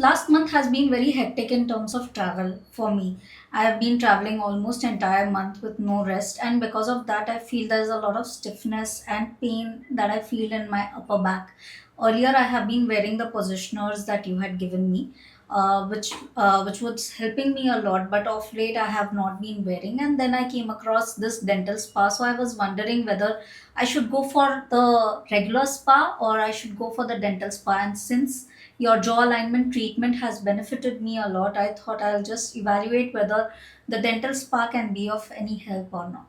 last month has been very hectic in terms of travel for me. I have been traveling almost entire month with no rest, and because of that, I feel there's a lot of stiffness and pain that I feel in my upper back. Earlier, I have been wearing the positioners that you had given me, which was helping me a lot. But of late, I have not been wearing, and then I came across this dental spa. So I was wondering whether I should go for the regular spa or I should go for the dental spa. And since your jaw alignment treatment has benefited me a lot, I thought I'll just evaluate whether the dental spa can be of any help or not.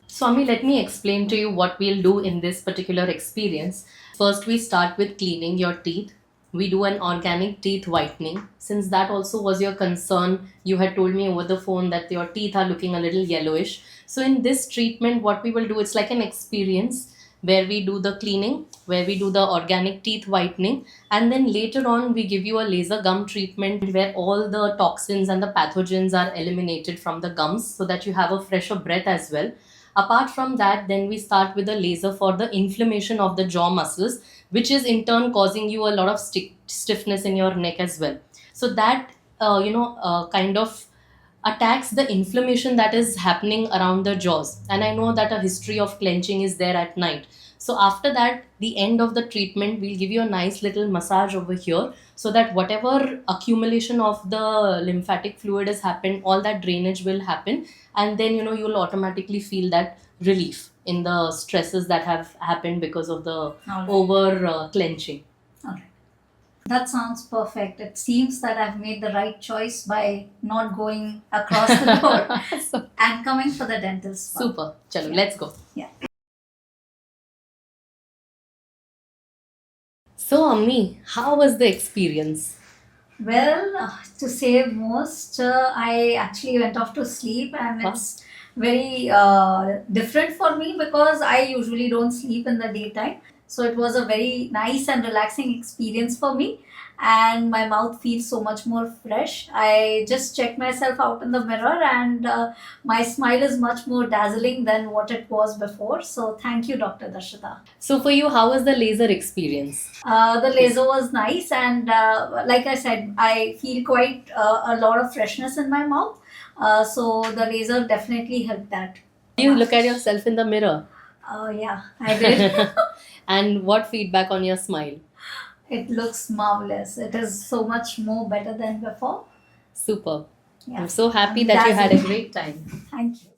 Swami, let me explain to you what we'll do in this particular experience. First, we start with cleaning your teeth. We do an organic teeth whitening. Since that also was your concern, you had told me over the phone that your teeth are looking a little yellowish. So, in this treatment, what we will do, it's like an experience where we do the cleaning, where we do the organic teeth whitening, and then later on, we give you a laser gum treatment where all the toxins and the pathogens are eliminated from the gums so that you have a fresher breath as well. Apart from that, then we start with a laser for the inflammation of the jaw muscles, which is in turn causing you a lot of stiffness in your neck as well. So that kind of attacks the inflammation that is happening around the jaws. And I know that a history of clenching is there at night. So after that, the end of the treatment, we'll give you a nice little massage over here so that whatever accumulation of the lymphatic fluid has happened, all that drainage will happen, and then you'll automatically feel that relief in the stresses that have happened because of the All right. over clenching. All right. That sounds perfect. It seems that I've made the right choice by not going across the door So, and coming for the dental spa. super. Chalo, Yeah. let's go. Yeah. So, Ammi, how was the experience? Well, to say most, I actually went off to sleep, and Huh? it's very different for me because I usually don't sleep in the daytime. So it was a very nice and relaxing experience for me, and my mouth feels so much more fresh. I just checked myself out in the mirror, and my smile is much more dazzling than what it was before. So thank you, Dr. Darshita. So, for you, how was the laser experience? The laser was nice, and like I said, I feel quite a lot of freshness in my mouth. So the laser definitely helped that. Do you look at yourself in the mirror? Yeah, I did. And what feedback on your smile? It looks marvelous. It is so much more better than before. Super. Yeah. I'm so happy that you had a Dazzling. great time. Thank you.